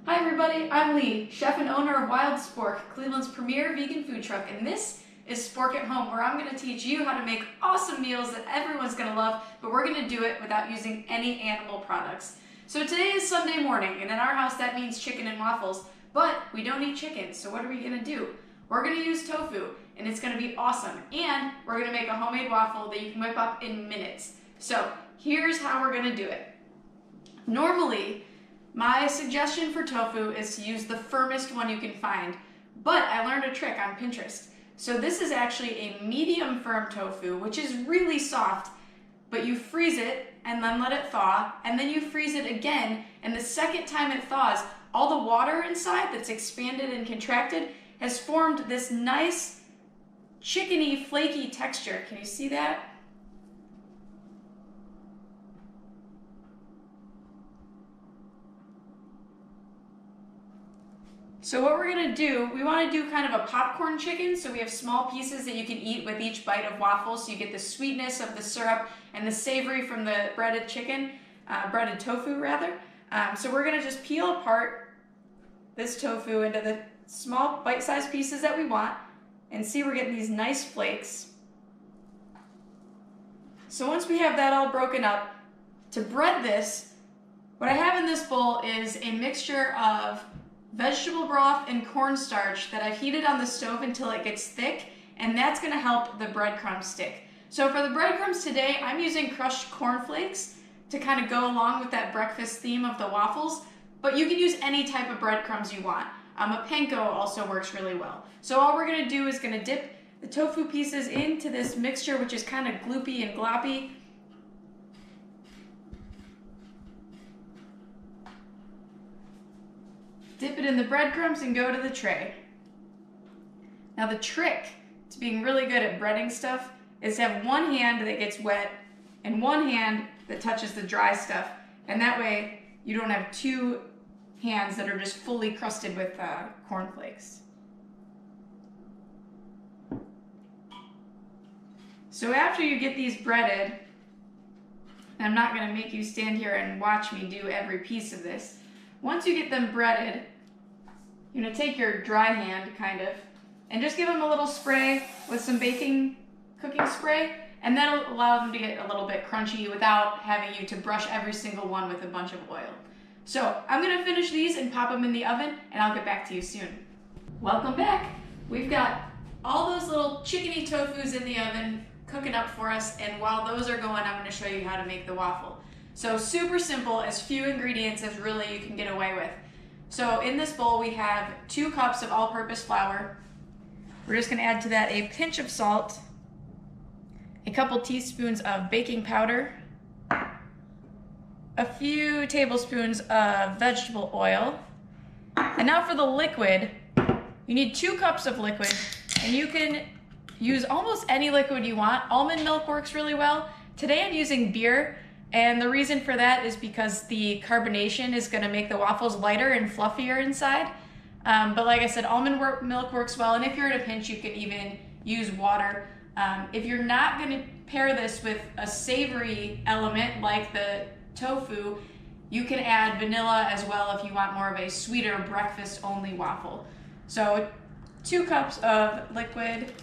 Hi everybody, I'm Lee, chef and owner of Spork, Cleveland's premier vegan food truck, and this is Spork at Home, where I'm going to teach you how to make awesome meals that everyone's going to love, but we're going to do it without using any animal products. So today is Sunday morning, and in our house that means chicken and waffles, but we don't eat chicken, so what are we going to do? We're going to use tofu, and it's going to be awesome, and we're going to make a homemade waffle that you can whip up in minutes. So here's how we're going to do it. Normally, my suggestion for tofu is to use the firmest one you can find, but I learned a trick on Pinterest. So this is actually a medium firm tofu, which is really soft, but you freeze it and then let it thaw, and then you freeze it again, and the second time it thaws, all the water inside that's expanded and contracted has formed this nice chickeny, flaky texture. Can you see that? So what we're gonna do, we wanna do kind of a popcorn chicken, so we have small pieces that you can eat with each bite of waffle, so you get the sweetness of the syrup and the savory from the breaded chicken, breaded tofu rather. So we're gonna just peel apart this tofu into the small bite-sized pieces that we want, and see we're getting these nice flakes. So once we have that all broken up, to bread this, what I have in this bowl is a mixture of vegetable broth and cornstarch that I've heated on the stove until it gets thick, and that's going to help the breadcrumbs stick. So for the breadcrumbs today, I'm using crushed cornflakes to kind of go along with that breakfast theme of the waffles, but you can use any type of breadcrumbs you want. A panko also works really well. So all we're going to do is going to dip the tofu pieces into this mixture, which is kind of gloopy and gloppy. Dip it in the breadcrumbs and go to the tray. Now the trick to being really good at breading stuff is to have one hand that gets wet and one hand that touches the dry stuff. And that way you don't have two hands that are just fully crusted with cornflakes. So after you get these breaded, and I'm not gonna make you stand here and watch me do every piece of this. Once you get them breaded, you're going to take your dry hand, kind of, and just give them a little spray with some cooking spray, and that'll allow them to get a little bit crunchy without having you to brush every single one with a bunch of oil. So I'm going to finish these and pop them in the oven, and I'll get back to you soon. Welcome back. We've got all those little chickeny tofus in the oven cooking up for us, and while those are going, I'm going to show you how to make the waffle. So super simple, as few ingredients as really you can get away with. So in this bowl we have 2 cups of all-purpose flour. We're just going to add to that a pinch of salt, a couple teaspoons of baking powder, a few tablespoons of vegetable oil, and now for the liquid, you need 2 cups of liquid, and you can use almost any liquid you want. Almond milk works really well. Today I'm using beer. And the reason for that is because the carbonation is going to make the waffles lighter and fluffier inside. But like I said, almond milk works well, and if you're in a pinch, you can even use water. If you're not going to pair this with a savory element like the tofu, you can add vanilla as well if you want more of a sweeter breakfast-only waffle. So 2 cups of liquid.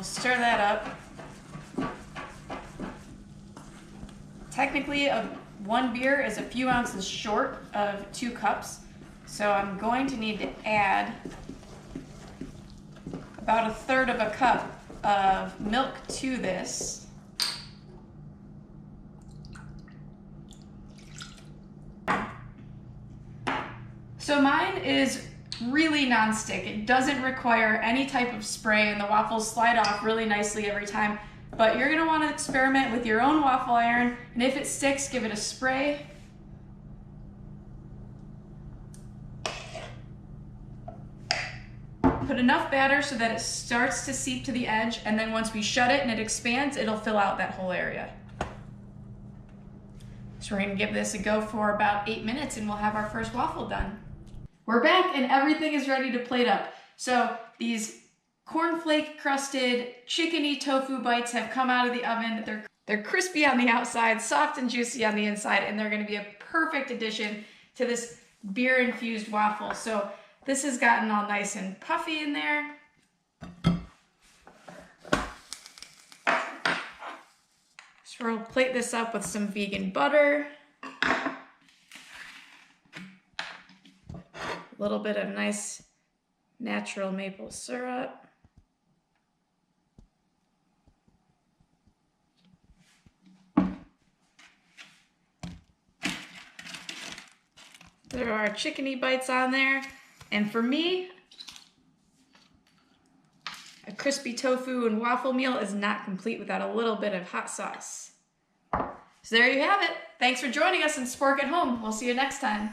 Stir that up. Technically, 1 beer is a few ounces short of 2 cups, so I'm going to need to add about 1/3 of a cup of milk to this. So mine is really non-stick. It doesn't require any type of spray, and the waffles slide off really nicely every time. But you're going to want to experiment with your own waffle iron, and if it sticks, give it a spray. Put enough batter so that it starts to seep to the edge, and then once we shut it and it expands, it'll fill out that whole area. So we're going to give this a go for about 8 minutes, and we'll have our first waffle done. We're back and everything is ready to plate up. So these cornflake crusted chickeny tofu bites have come out of the oven. They're crispy on the outside, soft and juicy on the inside, and they're gonna be a perfect addition to this beer-infused waffle. So this has gotten all nice and puffy in there. So we'll plate this up with some vegan butter. A little bit of nice natural maple syrup. There are chickeny bites on there. And for me, a crispy tofu and waffle meal is not complete without a little bit of hot sauce. So there you have it. Thanks for joining us in Spork at Home. We'll see you next time.